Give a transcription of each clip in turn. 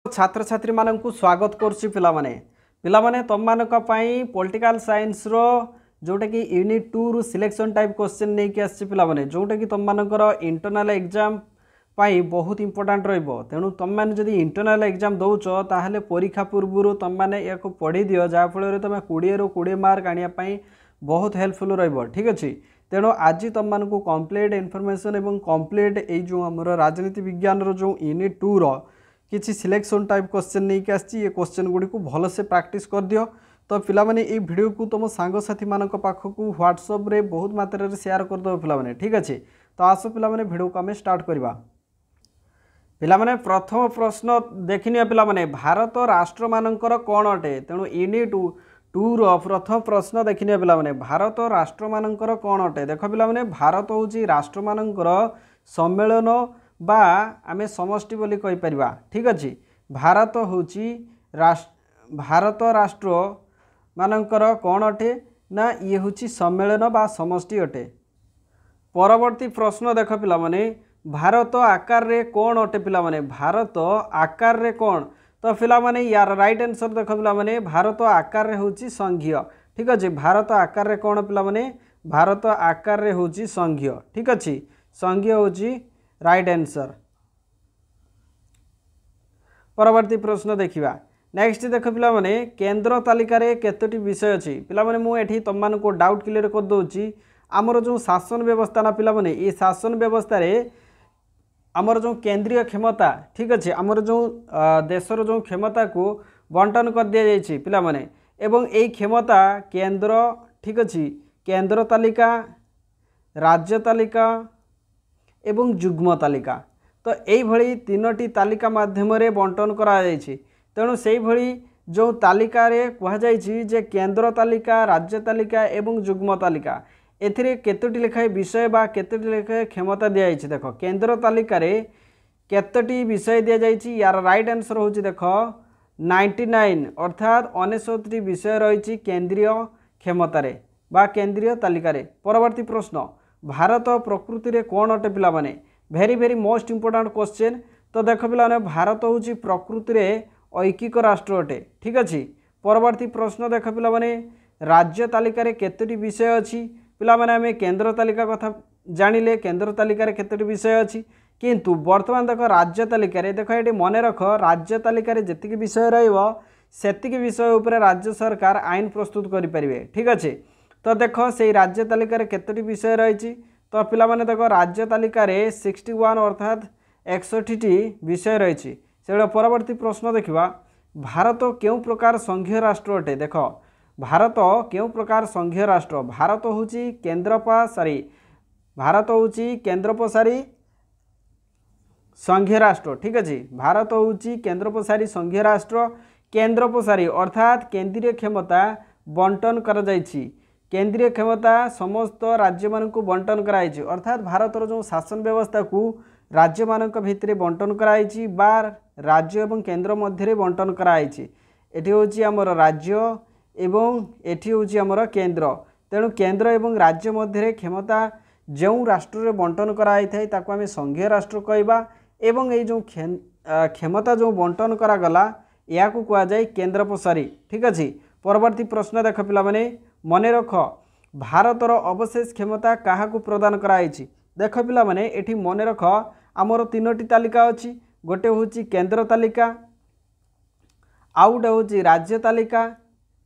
छात्र छात्री मानू स्वागत करुच्ची पिलामाने तुम मानक पॉलिटिकल साइंस रो जोटा कि यूनिट 2 रु सिलेक्शन टाइप क्वेश्चन नहीं कि आसी पिलामाने जोटा कि तुम मानकर इंटरनल एग्जाम पाई बहुत इंपोर्टेंट रहिबो। तेणु तुम माने जदि इंटरनल एग्जाम दौच ताहले परीक्षा पूर्व तुम माने या पढ़ी दियो जहाँफल तुम 20 रु 20 मार्क आने बहुत हेल्पफुल रहिबो। ठीक अच्छे। तेणु आज तुम मानक कंप्लीट इनफॉरमेशन एवं कंप्लीट जो आमर राजनीति विज्ञान रो जो यूनिट 2 रो किसी सिलेक्शन टाइप क्वेश्चन नहीं कि आसी ये क्वेश्चन गुड़ी को भल से प्रैक्टिस कर दियो। तो पिलामाने ये वीडियो को तुम सांगसाथी मानक पाखक व्हाट्सएप रे बहुत मात्रा रे शेयर कर दो पिलामाने। ठीक अच्छे। तो आस पिलामाने वीडियो को आम स्टार्ट करवा। पिलामाने प्रथम प्रश्न देखिनिया पिलामाने भारत राष्ट्र मानकर कौन अटे। तेणु यूनिट 2 रो प्रथम प्रश्न देखिनिया पिलामाने भारत राष्ट्र मानकर कौन अटे। देख पिलामाने भारत होची राष्ट्र मानकर सम्मेलन बा आमे समष्टि बोली कहि परिबा। ठीक अच्छे। भारत होची भारत राष्ट्र मानकर कौन अटे ना ये होची सम्मेलन बा समष्टि अटे। परवर्ती प्रश्न देख पिलामाने भारत आकार रे कौन अटे पिलामाने भारत आकार रे कौन। तो पिलामाने यार राइट आंसर देख पिलामाने भारत आकार रे होची संघीय। ठीक अच्छे। भारत आकार रे कौन पिलामाने भारत आकार रे होची संघीय। ठीक अच्छे। संघीय होची राइट आंसर। परवर्ती प्रश्न देखिबा। नेक्स्ट देख पिलामाने केंद्र तालिका रे केतोटी विषय अछि। पिलामाने मु एठी तुम मानको डाउट क्लियर कर दोची। आमर जो शासन व्यवस्था ना पिलामाने ये शासन व्यवस्था रे आमर जो केंद्रीय क्षमता ठीक अच्छे आमर जो देशर जो क्षमता को बंटन कर दिया जाइछि पिलामाने एवं ए क्षमता केंद्र ठीक अच्छे केंद्र तालिका राज्य तालिका एवं जुग्म तालिका। तो यही तीनोटी तालिका माध्यम रे बंटन करा जाइछि। तेणु से भली जो तालिका रे कहा जाइछि जे केंद्र तालिका राज्य तालिका एवं जुग्म तालिका एथिरे केतोटी लेखाए विषय बा केतोटी लेखाए क्षमता दिया जाइछि। देखो केंद्र तालिका रे केतोटी विषय दिया जाइछि यार राइट आंसर होछि देखो 99 अर्थात 69 विषय रही केंद्रीय क्षमता रे बा केंद्रीय तालिका रे। परवर्ती प्रश्न भारत प्रकृति रे कौन अटे पिलामाने very very most important question. तो देख पिलामाने भारत होछि प्रकृति रे ऐकिक राष्ट्र अटे। ठीक अच्छे। परवर्ती प्रश्न देख पिलामाने राज्य तालिका रे केतोटी विषय अछि। पिलामाने आमे केंद्र तालिका कथा जानिले केंद्र तालिका रे केतोटी विषय अछि किंतु वर्तमान देख राज्य तालिका रे देख एटी मने रख राज्य तालिका रे जेतिक विषय रहइबो सेतिक विषय उपरे राज्य सरकार आईन प्रस्तुत करि परिबे। ठीक अच्छे। तो देख से राज्य तालिका रे केतोटी विषय रही। तो पिलामाने देख राज्य तालिका रे 61 अर्थात 61टी विषय रही। से परवर्ती प्रश्न देखिबा भारत क्यों प्रकार संघीय राष्ट्र अटे। देख भारत क्यों प्रकार संघीय राष्ट्र भारत होची केंद्रपसारी भारत होची केंद्रपसारी संघीय राष्ट्र। ठीक अच्छे। भारत होची केंद्रपसारी संघीय राष्ट्र केंद्रपसारी अर्थात केंद्रीय क्षमता बंटन कर जाइछि। केंद्रीय क्षमता समस्त राज्य मानक बंटन कराइछि अर्थात भारतर जो शासन व्यवस्था को राज्य मानक भितर बंटन कराइछि बा राज्य एवं केंद्र मध्य बंटन कराइछि। एठी होछि हमर राज्य एवं एठी होछि हमर केंद्र। तेणु केंद्र एवं राज्य मध्य क्षमता जो राष्ट्र रे बंटन कराई थाए ताको आमे संघीय राष्ट्र कहबा एवं ए जो क्षमता जो बंटन करा गला या को कहा जाय केंद्रपसारी। ठीक अछि। परवर्ती प्रश्न देख पिलामाने मने रख भारतर अवशेष क्षमता काहाकू प्रदान कराइछि। देख पिलामाने एठी मने रख आमर तीनोटी तालिका अछि। गोटे होछि केंद्र तालिका आउ गोटे होछि राज्य तालिका।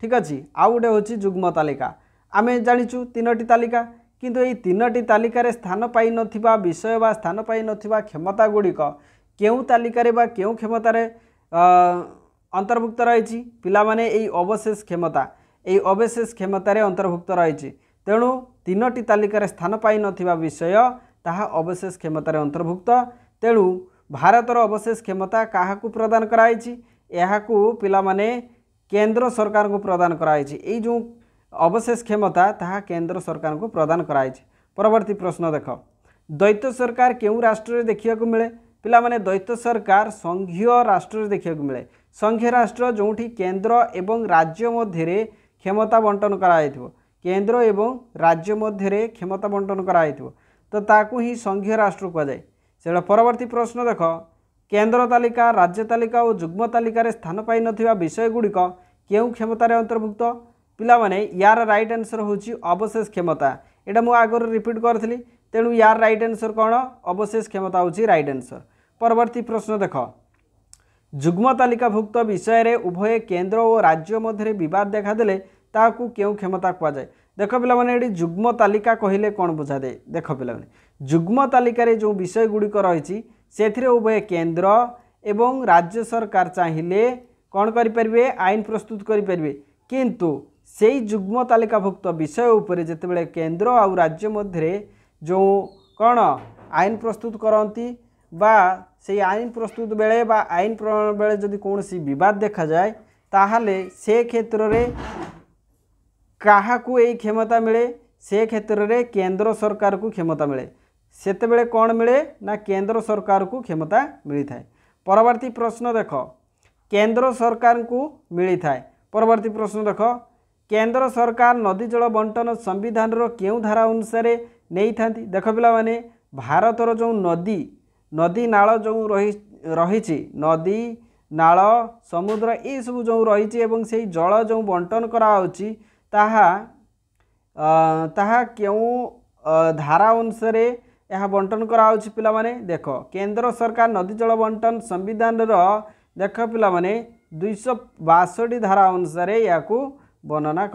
ठीक अछि। आउ गोटे होछि जुग्म तालिका। आमे जानिछु तीनोटी तालिका किंतु एई तीनोटी तालिका रे स्थान पाई नथिबा विषय बा स्थान पाई नथिबा क्षमता गुड़िक केउ तालिका रे बा केउ क्षमता रे अंतर्भुक्त रही पिलामाने एई अवशेष क्षमता एई अवशेष क्षमता रे अंतर्भुक्त रही। तेणु तीनोटी तालिका रे स्थान पाई नथिबा विषय ताहा अवशेष क्षमता रे अंतर्भुक्त। तेणु भारतर अवशेष क्षमता काहाकू प्रदान कराइछि एहाकू पिलामाने केंद्र सरकार को प्रदान कराइछि। एई जो अवशेष क्षमता ताहा केंद्र सरकार को प्रदान कराइछि। परवर्ती प्रश्न देख द्वैत सरकार केउ राष्ट्र रे देखिया को मिले। पिलामाने द्वैत सरकार संघीय राष्ट्र रे देखिया को मिले। संघीय राष्ट्र जोठी केंद्र एवं राज्य मध्य क्षमता बंटन कराइथिबो केंद्र एवं राज्य मध्य क्षमता बंटन कराइथिबो तो ताकू ही संघीय राष्ट्र कह जाए। से परवर्ती प्रश्न देख केंद्र तालिका राज्य तालिका और युग्म तालिका स्थान पाई नथिबा विषय गुड़िक केउ क्षमतार अंतर्भुक्त पिला माने यार राइट आंसर होची अवशेष क्षमता। एटा मु आगर रिपीट करथली तेणु यार राइट आंसर कौन अवशेष क्षमता होची राइट आंसर। परवर्ती प्रश्न देख युग्म तालिकाभुक्त विषय रे उभय केंद्र और राज्य मध्य विवाद देखादेले ताकू केउ क्षमता कह जाए। देख पिला माने एडी युग्म तालिका कहिले कौन बुझा दे देख पिला माने युग्म तालिका रे जो विषय गुड़िक रही से उभय केंद्र एवं राज्य सरकार चाहिए कौन करें आईन प्रस्तुत करें किंतु से युग्म तालिकाभुक्त विषय उपरे जितेबाला केंद्र आउ राज्य मध्य जो कौन आईन प्रस्तुत करती बा से आईन प्रस्तुत बेले बा आईन प्रणाली बेले जदि कौन विवाद देखा जाए ताहले से क्षेत्र में काहाकू यही क्षमता मिले से क्षेत्र में केंद्र सरकार को क्षमता मिले सेतेबेले कौन मिले ना केंद्र सरकार को क्षमता मिली थाए। परवर्ती प्रश्न देख केंद्र सरकार को मिली थाए। परवर्ती प्रश्न देख केंद्र सरकार नदी जल बंटन संविधान केउ धारा अनुसार नहीं था। देख पिला माने भारतर जो नदी नदी नाल जो रही नदी नाल समुद्र ये सब जो रही एवं से जल जो बंटन कराउची ताहा केउ धारा अनुसार यह बंटन कराउची पिला माने देख केंद्र सरकार नदी जल बंटन संविधान देख पिला माने 262 धारा अनुसार या वर्णना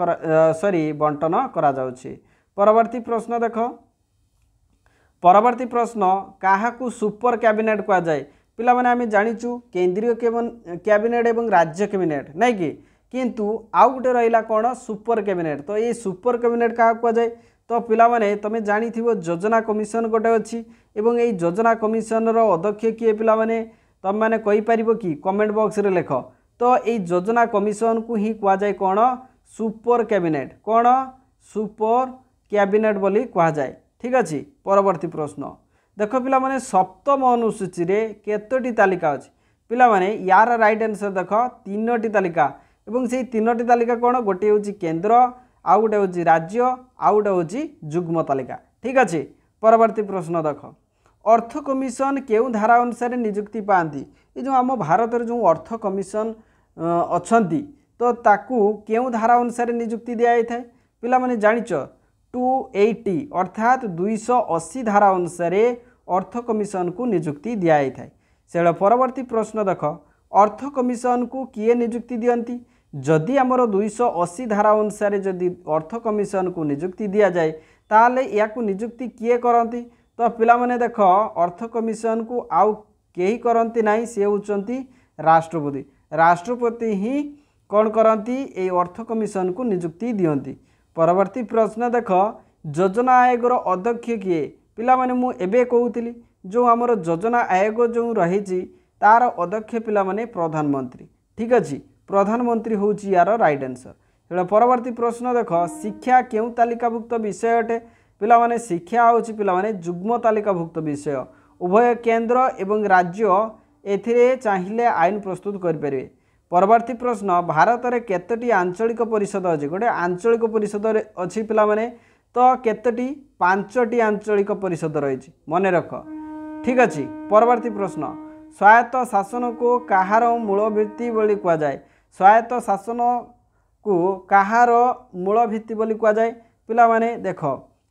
बंटन करा जाउची। परवर्ती प्रश्न देख परवर्ती प्रश्न काहाकू सुपर कैबिनेट कह जाए। पिला माने आमे जानिचु केंद्रीय कैबिनेट एवं राज्य कैबिनेट नहीं कि किंतु आउ गोटे रहिला कौन सुपर कैबिनेट। तो ये सुपर कैबिनेट क्या कह जाए तो पिला माने तमे जानी थिबो योजना कमिशन गोटे अच्छी एवं यही योजना कमिशन रो अध्यक्ष किए पिला माने तम माने कहि परिबो कि कमेंट बॉक्स रे लेख। तो ये योजना कमिशन को ही कह जाए कौन सुपर कैबिनेट कौन सुपर कैबिनेट बोली कह जाए ठीक अच्छे। परवर्ती प्रश्न देख पिला माने सप्तम अनुसूची रे केतोटी तालिका अछि पिला माने यार राइट आंसर देख 3टी तालिका एवं से 3टी तालिका कौन गोटे हूँ केंद्र आउ गोटे हूँ राज्य आउ गोटे हूँ युग्म तालिका ठीक अच्छे। परवर्ती प्रश्न देख अर्थ कमिशन केउ धारा अनुसार नियुक्ति पाती ये जो आम भारत जो अर्थ कमिशन अच्छी तो ताकू केउ धारा अनुसार नियुक्ति दि जाए पिला माने जानिच 280 अर्थात 280 धारा अनुसार अर्थ कमिशन को नियुक्ति दि जाए से। परवर्ती प्रश्न देख अर्थ कमिशन को किए नियुक्ति दियंती जदि आमर 280 धारा अनुसार जदि अर्थ कमिशन को नियुक्ति दि जाए ताले या नियुक्ति किए करती तो पिला माने देख अर्थ कमिशन को आउ केही करती नहीं सी होचंती राष्ट्रपति। राष्ट्रपति ही कौन करती ये अर्थ कमिशन को नियुक्ति दियंती। परवर्ती प्रश्न देख योजना आयोग अध्यक्ष किए पिला माने मु एबे कहूतिली जो आमर योजना आयोग जो रही तार अध्यक्ष पिला माने प्रधानमंत्री ठीक अच्छे। प्रधानमंत्री हूँ यार राइट आंसर। परवर्ती प्रश्न देख शिक्षा केउ तालिकाभुक्त विषय अटे पिला माने शिक्षा हूँ पिला माने युग्म तालिकाभुक्त विषय उभय केंद्र एवं राज्य एथिरे चाहिए आईन प्रस्तुत करें। परवर्ती प्रश्न भारत में केतोटी आंचलिक परिषद अच्छी गोटे आंचलिक परिषद अच्छी पिला माने तो केतोटी 5टी आंचलिक परिषद रही मन रख ठीक अच्छे। परवर्ती प्रश्न स्वायत्त शासन को कहार मूल भित्ति बोली कह जाए। स्वायत्त शासन को कहार मूल भित्ति बोली कह जाए पिला माने देख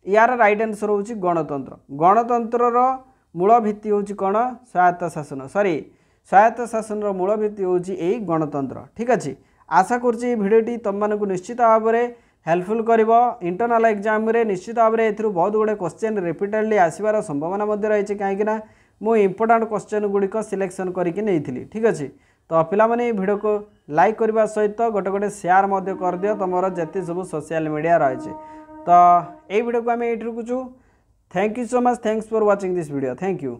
यार राइट आंसर होची गणतंत्र। गणतंत्र मूल भित्ति होची कौन स्वायत्त शासन स्वायत्त शासन मूल भित्ति होची यही गणतंत्र ठीक अच्छे। आशा करुँची भिडियोटी तुम मानक निश्चित भाव में हेल्पफुल करिवो इंटरनल एग्जाम रे निश्चित भाव में एथुरु बहुत गुड़े क्वेश्चन रिपीटेडली आसबार संभावना रही कहीं मु इंपोर्टाट क्वेश्चन गुड़िक सिलेक्शन करके नहीं ठीक अच्छे। तो पिला माने भिडियो को लाइक करने सहित गोटे गोटे शेयर कर दियो तुम जिते सब सोशल मीडिया रही। तो ये वीडियो को आम ये रुकुचु। Thank you so much. Thanks for watching this video. Thank you.